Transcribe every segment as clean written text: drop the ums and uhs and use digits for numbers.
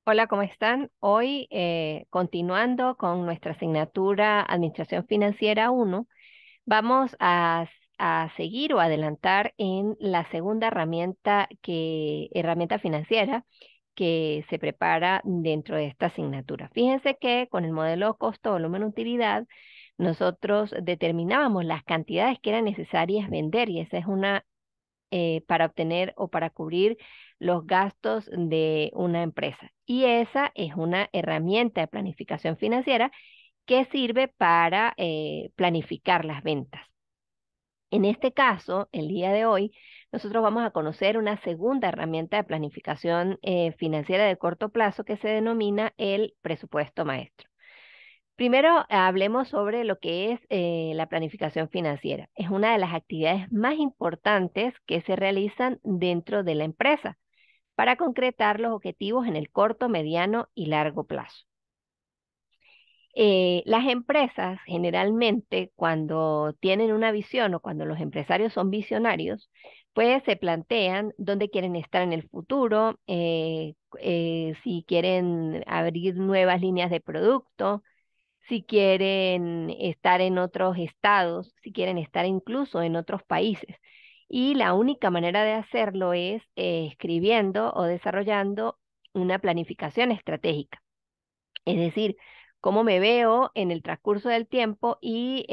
Hola, ¿cómo están? Hoy, continuando con nuestra asignatura Administración Financiera 1, vamos a seguir o adelantar en la segunda herramienta financiera que se prepara dentro de esta asignatura. Fíjense que con el modelo costo, volumen, utilidad, nosotros determinábamos las cantidades que eran necesarias vender y esa es una para obtener o para cubrir los gastos de una empresa. Y esa es una herramienta de planificación financiera que sirve para planificar las ventas. En este caso, el día de hoy, nosotros vamos a conocer una segunda herramienta de planificación financiera de corto plazo que se denomina el presupuesto maestro. Primero, hablemos sobre lo que es la planificación financiera. Es una de las actividades más importantes que se realizan dentro de la empresa para concretar los objetivos en el corto, mediano y largo plazo. Las empresas generalmente cuando tienen una visión o cuando los empresarios son visionarios, pues se plantean dónde quieren estar en el futuro, si quieren abrir nuevas líneas de producto, si quieren estar en otros estados, si quieren estar incluso en otros países. Y la única manera de hacerlo es escribiendo o desarrollando una planificación estratégica. Es decir, cómo me veo en el transcurso del tiempo y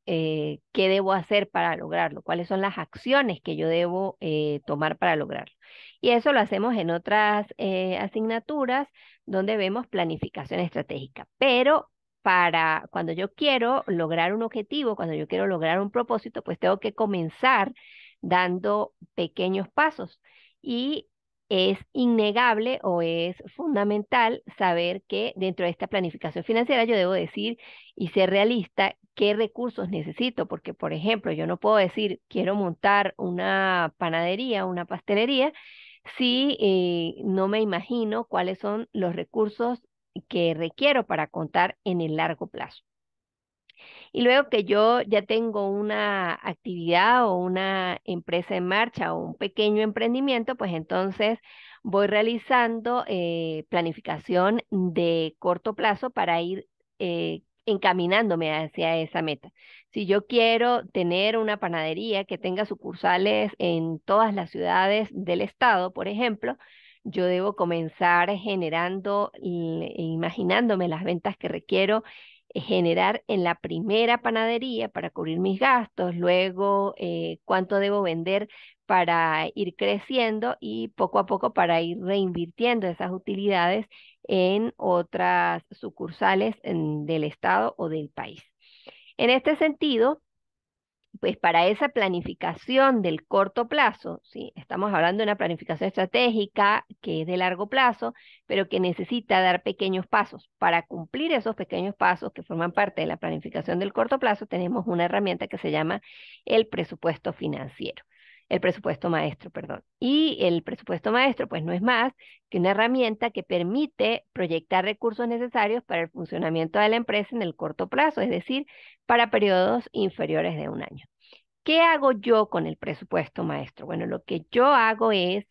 qué debo hacer para lograrlo, cuáles son las acciones que yo debo tomar para lograrlo. Y eso lo hacemos en otras asignaturas donde vemos planificación estratégica. Pero para cuando yo quiero lograr un objetivo, cuando yo quiero lograr un propósito, pues tengo que comenzar dando pequeños pasos. Y es innegable o es fundamental saber que dentro de esta planificación financiera yo debo decir y ser realista qué recursos necesito, porque por ejemplo yo no puedo decir quiero montar una panadería, una pastelería, si no me imagino cuáles son los recursos que requiero para contar en el largo plazo. Y luego que yo ya tengo una actividad o una empresa en marcha o un pequeño emprendimiento, pues entonces voy realizando planificación de corto plazo para ir encaminándome hacia esa meta. Si yo quiero tener una panadería que tenga sucursales en todas las ciudades del estado, por ejemplo, yo debo comenzar generando, imaginándome las ventas que requiero generar en la primera panadería para cubrir mis gastos, luego cuánto debo vender para ir creciendo y poco a poco para ir reinvirtiendo esas utilidades en otras sucursales del estado o del país. En este sentido, pues para esa planificación del corto plazo, ¿sí? Estamos hablando de una planificación estratégica que es de largo plazo, pero que necesita dar pequeños pasos. Para cumplir esos pequeños pasos que forman parte de la planificación del corto plazo, tenemos una herramienta que se llama el presupuesto financiero, el presupuesto maestro, perdón. Y el presupuesto maestro, pues no es más que una herramienta que permite proyectar recursos necesarios para el funcionamiento de la empresa en el corto plazo, es decir, para periodos inferiores de un año. ¿Qué hago yo con el presupuesto maestro? Bueno, lo que yo hago es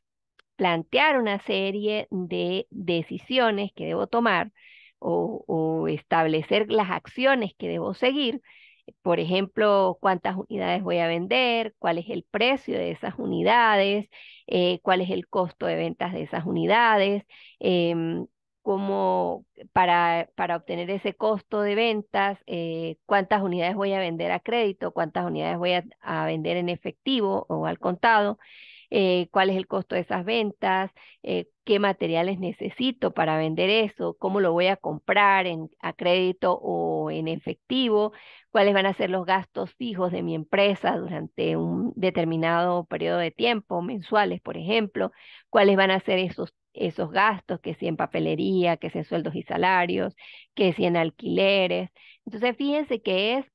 plantear una serie de decisiones que debo tomar o establecer las acciones que debo seguir. Por ejemplo, cuántas unidades voy a vender, cuál es el precio de esas unidades, cuál es el costo de ventas de esas unidades, em, cómo para obtener ese costo de ventas, cuántas unidades voy a vender a crédito, cuántas unidades voy a vender en efectivo o al contado, cuál es el costo de esas ventas, qué materiales necesito para vender eso, cómo lo voy a comprar a crédito o en efectivo, cuáles van a ser los gastos fijos de mi empresa durante un determinado periodo de tiempo, mensuales, por ejemplo, cuáles van a ser esos gastos, que si en papelería, que si en sueldos y salarios, que si en alquileres. Entonces, fíjense que es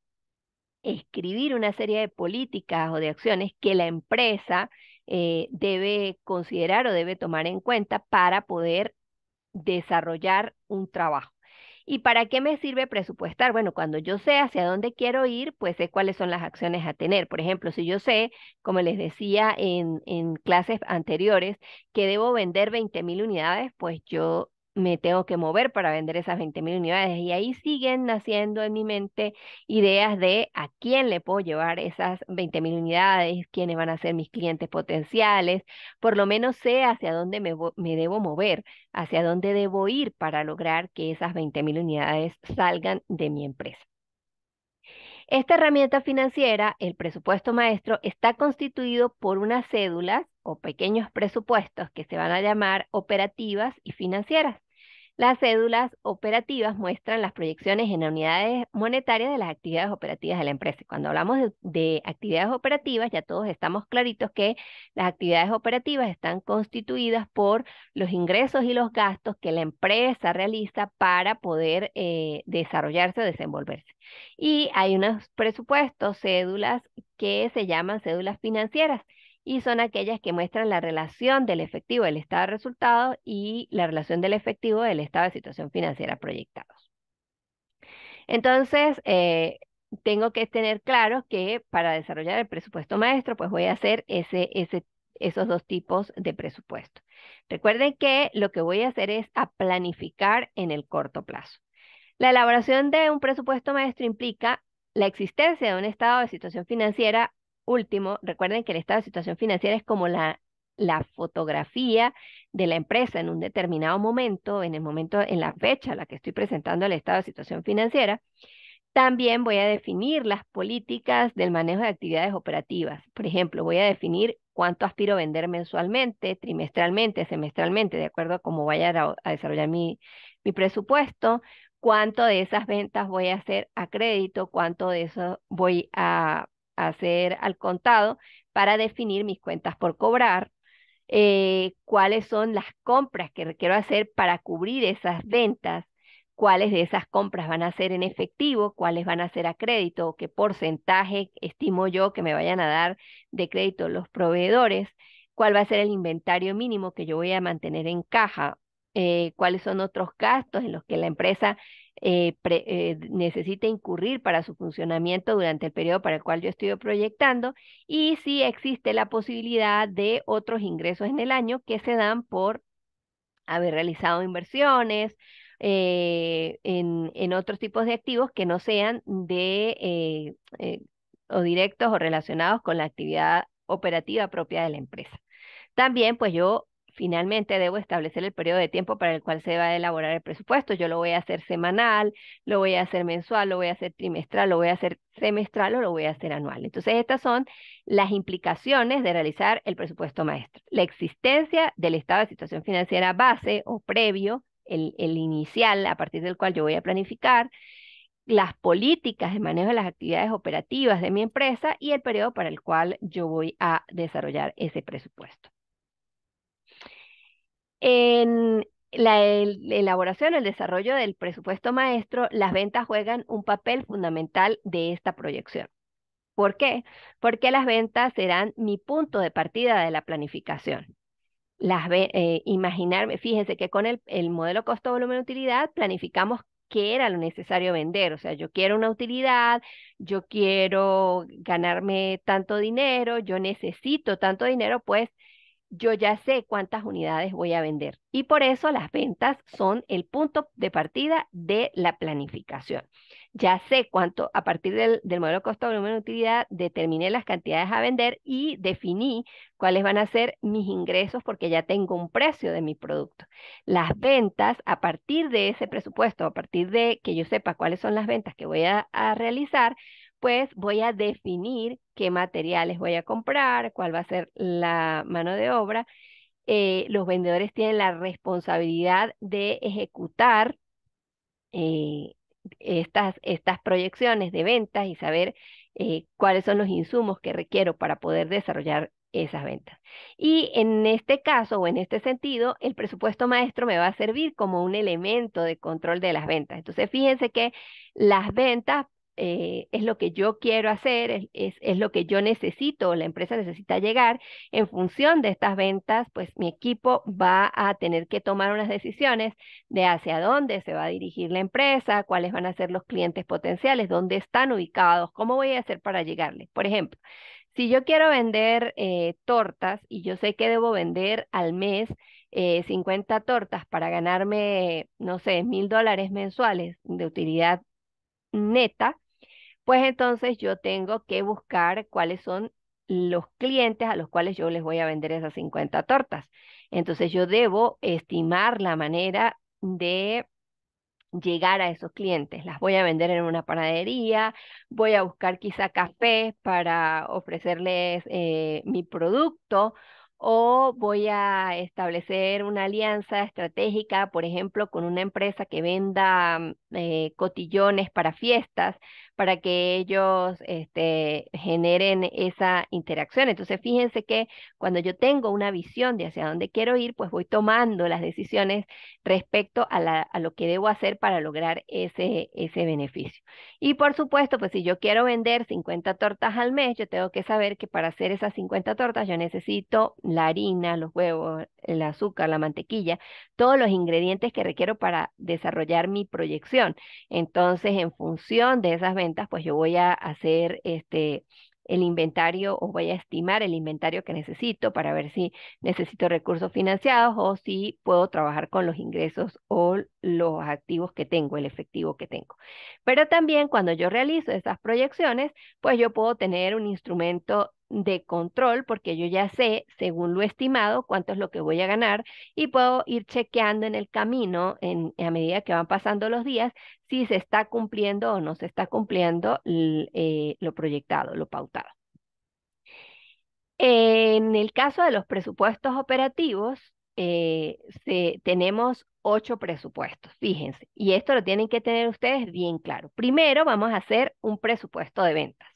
escribir una serie de políticas o de acciones que la empresa debe considerar o debe tomar en cuenta para poder desarrollar un trabajo. ¿Y para qué me sirve presupuestar? Bueno, cuando yo sé hacia dónde quiero ir, pues sé cuáles son las acciones a tener. Por ejemplo, si yo sé, como les decía en clases anteriores, que debo vender 20.000 unidades, pues yo me tengo que mover para vender esas 20.000 unidades. Y ahí siguen naciendo en mi mente ideas de a quién le puedo llevar esas 20.000 unidades, quiénes van a ser mis clientes potenciales. Por lo menos sé hacia dónde me debo mover, hacia dónde debo ir para lograr que esas 20.000 unidades salgan de mi empresa. Esta herramienta financiera, el presupuesto maestro, está constituido por unas cédulas o pequeños presupuestos que se van a llamar operativas y financieras. Las cédulas operativas muestran las proyecciones en unidades monetarias de las actividades operativas de la empresa. Cuando hablamos de actividades operativas, ya todos estamos claritos que las actividades operativas están constituidas por los ingresos y los gastos que la empresa realiza para poder desarrollarse o desenvolverse. Y hay unos presupuestos, cédulas que se llaman cédulas financieras y son aquellas que muestran la relación del efectivo del estado de resultados y la relación del efectivo del estado de situación financiera proyectados. Entonces, tengo que tener claro que para desarrollar el presupuesto maestro, pues voy a hacer esos dos tipos de presupuesto. Recuerden que lo que voy a hacer es a planificar en el corto plazo. La elaboración de un presupuesto maestro implica la existencia de un estado de situación financiera último. Recuerden que el estado de situación financiera es como la fotografía de la empresa en un determinado momento, en la fecha a la que estoy presentando el estado de situación financiera. También voy a definir las políticas del manejo de actividades operativas. Por ejemplo, voy a definir cuánto aspiro a vender mensualmente, trimestralmente, semestralmente, de acuerdo a cómo vaya a desarrollar mi presupuesto, cuánto de esas ventas voy a hacer a crédito, cuánto de eso voy a hacer al contado para definir mis cuentas por cobrar, cuáles son las compras que requiero hacer para cubrir esas ventas, cuáles de esas compras van a ser en efectivo, cuáles van a ser a crédito, qué porcentaje estimo yo que me vayan a dar de crédito los proveedores, cuál va a ser el inventario mínimo que yo voy a mantener en caja, cuáles son otros gastos en los que la empresa necesita incurrir para su funcionamiento durante el periodo para el cual yo estoy proyectando y si existe la posibilidad de otros ingresos en el año que se dan por haber realizado inversiones en otros tipos de activos que no sean o directos o relacionados con la actividad operativa propia de la empresa. También, pues yo finalmente debo establecer el periodo de tiempo para el cual se va a elaborar el presupuesto. Yo lo voy a hacer semanal, lo voy a hacer mensual, lo voy a hacer trimestral, lo voy a hacer semestral o lo voy a hacer anual. Entonces, estas son las implicaciones de realizar el presupuesto maestro. La existencia del estado de situación financiera base o previo, el inicial a partir del cual yo voy a planificar, las políticas de manejo de las actividades operativas de mi empresa y el periodo para el cual yo voy a desarrollar ese presupuesto. En la elaboración, el desarrollo del presupuesto maestro, las ventas juegan un papel fundamental de esta proyección. ¿Por qué? Porque las ventas serán mi punto de partida de la planificación. Imaginarme, fíjense que con el modelo costo, volumen, utilidad, planificamos qué era lo necesario vender. O sea, yo quiero una utilidad, yo quiero ganarme tanto dinero, yo necesito tanto dinero, pues yo ya sé cuántas unidades voy a vender. Y por eso las ventas son el punto de partida de la planificación. Ya sé cuánto, a partir del modelo costo-volumen utilidad, determiné las cantidades a vender y definí cuáles van a ser mis ingresos porque ya tengo un precio de mi producto. Las ventas, a partir de ese presupuesto, a partir de que yo sepa cuáles son las ventas que voy a realizar, pues voy a definir qué materiales voy a comprar, cuál va a ser la mano de obra. Los vendedores tienen la responsabilidad de ejecutar eh, estas proyecciones de ventas y saber cuáles son los insumos que requiero para poder desarrollar esas ventas. Y en este caso o en este sentido, el presupuesto maestro me va a servir como un elemento de control de las ventas. Entonces, fíjense que las ventas es lo que yo quiero hacer, es lo que yo necesito, la empresa necesita llegar. En función de estas ventas, pues mi equipo va a tener que tomar unas decisiones de hacia dónde se va a dirigir la empresa, cuáles van a ser los clientes potenciales, dónde están ubicados, cómo voy a hacer para llegarles. Por ejemplo, si yo quiero vender tortas y yo sé que debo vender al mes 50 tortas para ganarme, no sé, $1,000 mensuales de utilidad neta, pues entonces yo tengo que buscar cuáles son los clientes a los cuales yo les voy a vender esas 50 tortas. Entonces yo debo estimar la manera de llegar a esos clientes. Las voy a vender en una panadería, voy a buscar quizá cafés para ofrecerles mi producto, o voy a establecer una alianza estratégica, por ejemplo, con una empresa que venda cotillones para fiestas, para que ellos generen esa interacción. Entonces, fíjense que cuando yo tengo una visión de hacia dónde quiero ir, pues voy tomando las decisiones respecto a lo que debo hacer para lograr ese beneficio. Y por supuesto, pues si yo quiero vender 50 tortas al mes, yo tengo que saber que para hacer esas 50 tortas yo necesito la harina, los huevos, el azúcar, la mantequilla, todos los ingredientes que requiero para desarrollar mi proyección. Entonces, en función de esas ventas, pues yo voy a hacer el inventario, o voy a estimar el inventario que necesito para ver si necesito recursos financiados o si puedo trabajar con los ingresos o los activos que tengo, el efectivo que tengo. Pero también cuando yo realizo esas proyecciones, pues yo puedo tener un instrumento de control porque yo ya sé, según lo estimado, cuánto es lo que voy a ganar, y puedo ir chequeando en el camino, a medida que van pasando los días, si se está cumpliendo o no se está cumpliendo lo proyectado, lo pautado. En el caso de los presupuestos operativos, tenemos 8 presupuestos, fíjense, y esto lo tienen que tener ustedes bien claro. Primero vamos a hacer un presupuesto de ventas.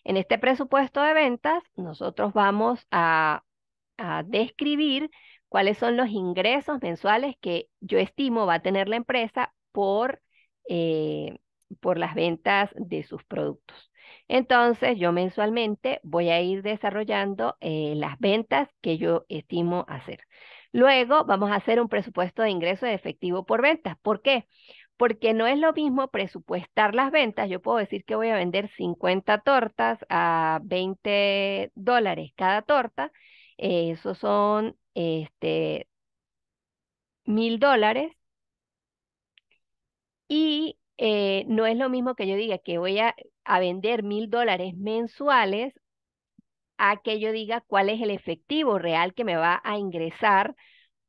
En este presupuesto de ventas, nosotros vamos a describir cuáles son los ingresos mensuales que yo estimo va a tener la empresa eh, por las ventas de sus productos. Entonces, yo mensualmente voy a ir desarrollando las ventas que yo estimo hacer. Luego, vamos a hacer un presupuesto de ingreso de efectivo por ventas. ¿Por qué? Porque no es lo mismo presupuestar las ventas. Yo puedo decir que voy a vender 50 tortas a $20 cada torta. Esos son $1,000. Y no es lo mismo que yo diga que voy a vender $1,000 mensuales, a que yo diga cuál es el efectivo real que me va a ingresar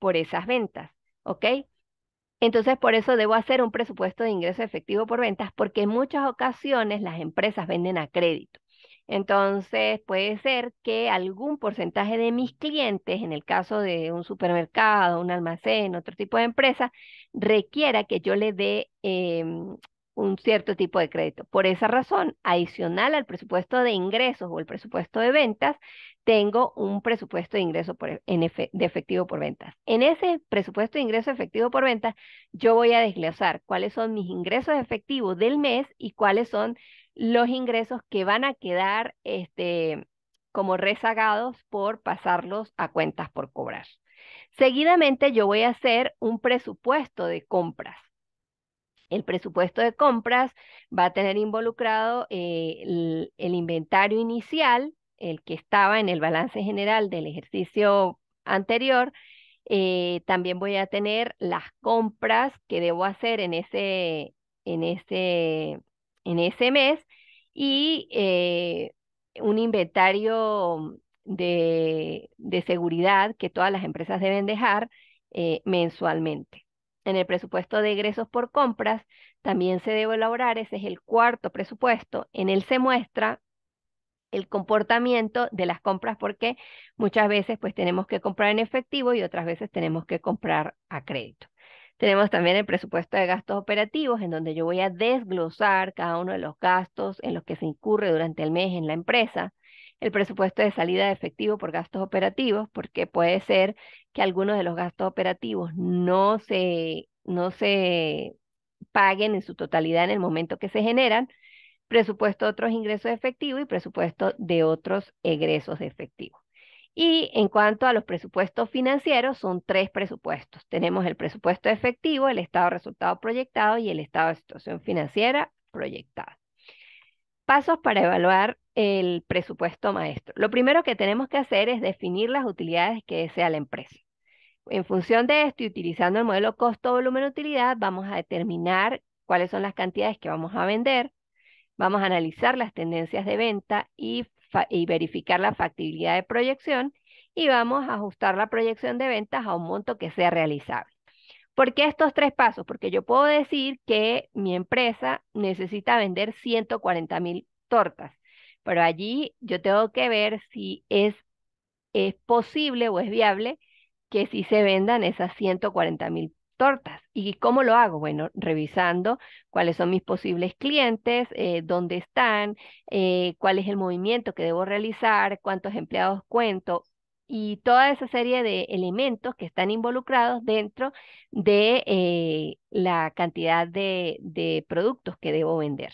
por esas ventas. ¿Ok? Entonces, por eso debo hacer un presupuesto de ingreso efectivo por ventas, porque en muchas ocasiones las empresas venden a crédito. Entonces, puede ser que algún porcentaje de mis clientes, en el caso de un supermercado, un almacén, otro tipo de empresa, requiera que yo le dé un cierto tipo de crédito. Por esa razón, adicional al presupuesto de ingresos o el presupuesto de ventas, tengo un presupuesto de ingreso de efectivo por ventas. En ese presupuesto de ingreso efectivo por ventas, yo voy a desglosar cuáles son mis ingresos efectivos del mes y cuáles son los ingresos que van a quedar como rezagados por pasarlos a cuentas por cobrar. Seguidamente, yo voy a hacer un presupuesto de compras. El presupuesto de compras va a tener involucrado el inventario inicial, el que estaba en el balance general del ejercicio anterior. También voy a tener las compras que debo hacer en ese, en ese mes, y un inventario de seguridad que todas las empresas deben dejar mensualmente. En el presupuesto de egresos por compras también se debe elaborar, ese es el cuarto presupuesto. En él se muestra el comportamiento de las compras, porque muchas veces pues tenemos que comprar en efectivo y otras veces tenemos que comprar a crédito. Tenemos también el presupuesto de gastos operativos, en donde yo voy a desglosar cada uno de los gastos en los que se incurre durante el mes en la empresa. El presupuesto de salida de efectivo por gastos operativos, porque puede ser que algunos de los gastos operativos no se paguen en su totalidad en el momento que se generan. Presupuesto de otros ingresos efectivos y presupuesto de otros egresos efectivos. Y en cuanto a los presupuestos financieros, son 3 presupuestos. Tenemos el presupuesto efectivo, el estado de resultado proyectado y el estado de situación financiera proyectada. Pasos para evaluar el presupuesto maestro. Lo primero que tenemos que hacer es definir las utilidades que desea la empresa. En función de esto y utilizando el modelo costo-volumen-utilidad, vamos a determinar cuáles son las cantidades que vamos a vender, vamos a analizar las tendencias de venta y verificar la factibilidad de proyección y vamos a ajustar la proyección de ventas a un monto que sea realizable. ¿Por qué estos tres pasos? Porque yo puedo decir que mi empresa necesita vender 140.000 tortas, pero allí yo tengo que ver si es posible o es viable que sí se vendan esas 140.000 tortas. ¿Y cómo lo hago? Bueno, revisando cuáles son mis posibles clientes, dónde están, cuál es el movimiento que debo realizar, cuántos empleados cuento y toda esa serie de elementos que están involucrados dentro de la cantidad de productos que debo vender.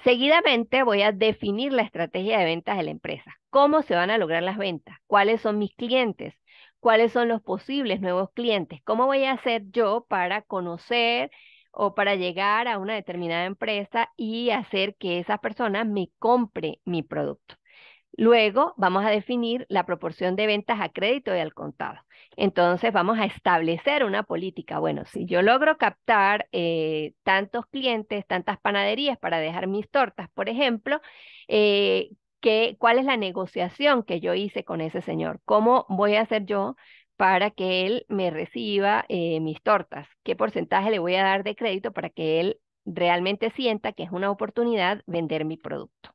Seguidamente voy a definir la estrategia de ventas de la empresa. ¿Cómo se van a lograr las ventas? ¿Cuáles son mis clientes? ¿Cuáles son los posibles nuevos clientes? ¿Cómo voy a hacer yo para conocer o para llegar a una determinada empresa y hacer que esa persona me compre mi producto? Luego vamos a definir la proporción de ventas a crédito y al contado. Entonces vamos a establecer una política. Bueno, si yo logro captar tantos clientes, tantas panaderías para dejar mis tortas, por ejemplo, eh, ¿cuál es la negociación que yo hice con ese señor? ¿Cómo voy a hacer yo para que él me reciba mis tortas? ¿Qué porcentaje le voy a dar de crédito para que él realmente sienta que es una oportunidad vender mi producto?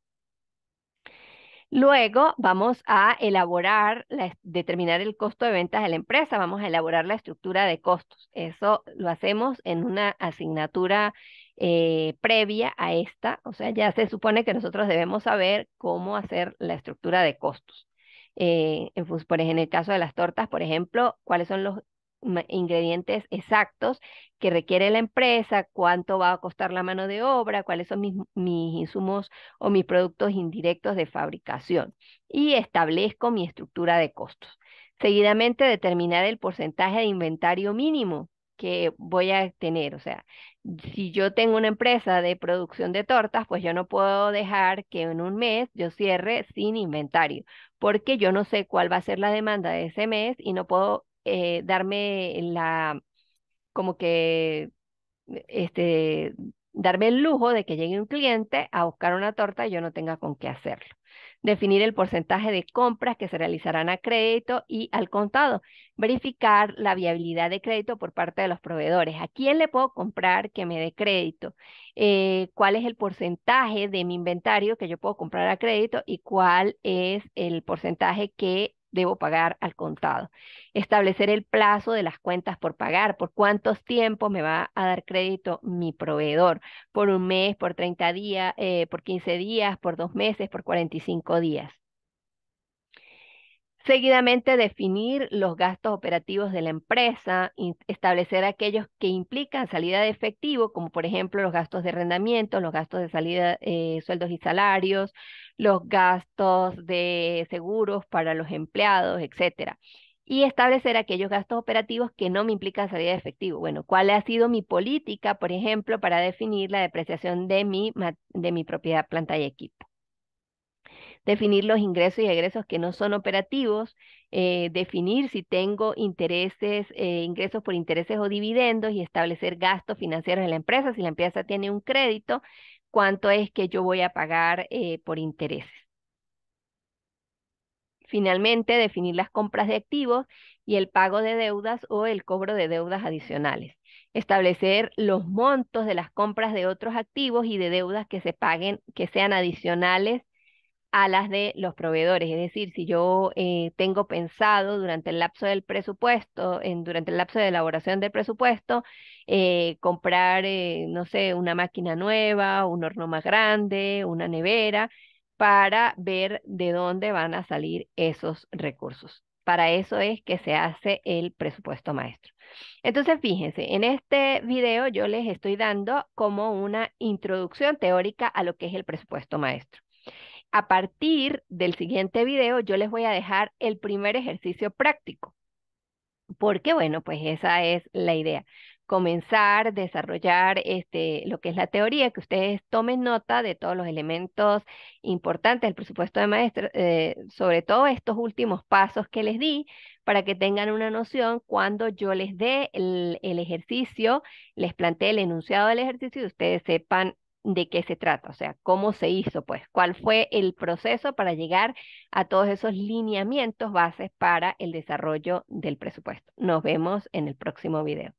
Luego vamos a elaborar, determinar el costo de ventas de la empresa, vamos a elaborar la estructura de costos. Eso lo hacemos en una asignatura previa a esta, o sea, ya se supone que nosotros debemos saber cómo hacer la estructura de costos. En el caso de las tortas, por ejemplo, cuáles son los ingredientes exactos que requiere la empresa, cuánto va a costar la mano de obra, cuáles son mis insumos o mis productos indirectos de fabricación y establezco mi estructura de costos. Seguidamente, determinar el porcentaje de inventario mínimo que voy a tener. O sea, si yo tengo una empresa de producción de tortas, pues yo no puedo dejar que en un mes yo cierre sin inventario, porque yo no sé cuál va a ser la demanda de ese mes y no puedo darme como que este, darme el lujo de que llegue un cliente a buscar una torta y yo no tenga con qué hacerlo. Definir el porcentaje de compras que se realizarán a crédito y al contado. Verificar la viabilidad de crédito por parte de los proveedores. ¿A quién le puedo comprar que me dé crédito? ¿Cuál es el porcentaje de mi inventario que yo puedo comprar a crédito y cuál es el porcentaje que debo pagar al contado? Establecer el plazo de las cuentas por pagar, por cuántos tiempos me va a dar crédito mi proveedor, por un mes, por 30 días, por 15 días, por 2 meses, por 45 días. Seguidamente, definir los gastos operativos de la empresa, establecer aquellos que implican salida de efectivo, como por ejemplo los gastos de arrendamiento, los gastos de salida, sueldos y salarios, los gastos de seguros para los empleados, etcétera. Y establecer aquellos gastos operativos que no me implican salida de efectivo. Bueno, ¿cuál ha sido mi política, por ejemplo, para definir la depreciación de mi propiedad, planta y equipo? Definir los ingresos y egresos que no son operativos, definir si tengo intereses, ingresos por intereses o dividendos y establecer gastos financieros en la empresa. Si la empresa tiene un crédito, cuánto es que yo voy a pagar por intereses. Finalmente, definir las compras de activos y el pago de deudas o el cobro de deudas adicionales. Establecer los montos de las compras de otros activos y de deudas que se paguen, que sean adicionales a las de los proveedores. Es decir, si yo tengo pensado durante el lapso del presupuesto, durante el lapso de elaboración del presupuesto, comprar, no sé, una máquina nueva, un horno más grande, una nevera, para ver de dónde van a salir esos recursos. Para eso es que se hace el presupuesto maestro. Entonces, fíjense, en este video yo les estoy dando como una introducción teórica a lo que es el presupuesto maestro. A partir del siguiente video, yo les voy a dejar el primer ejercicio práctico, porque bueno, pues esa es la idea. comenzar a desarrollar lo que es la teoría, que ustedes tomen nota de todos los elementos importantes del presupuesto de maestro, sobre todo estos últimos pasos que les di, para que tengan una noción cuando yo les dé el ejercicio, les plantee el enunciado del ejercicio y ustedes sepan de qué se trata, o sea, cómo se hizo, pues, cuál fue el proceso para llegar a todos esos lineamientos bases para el desarrollo del presupuesto. Nos vemos en el próximo video.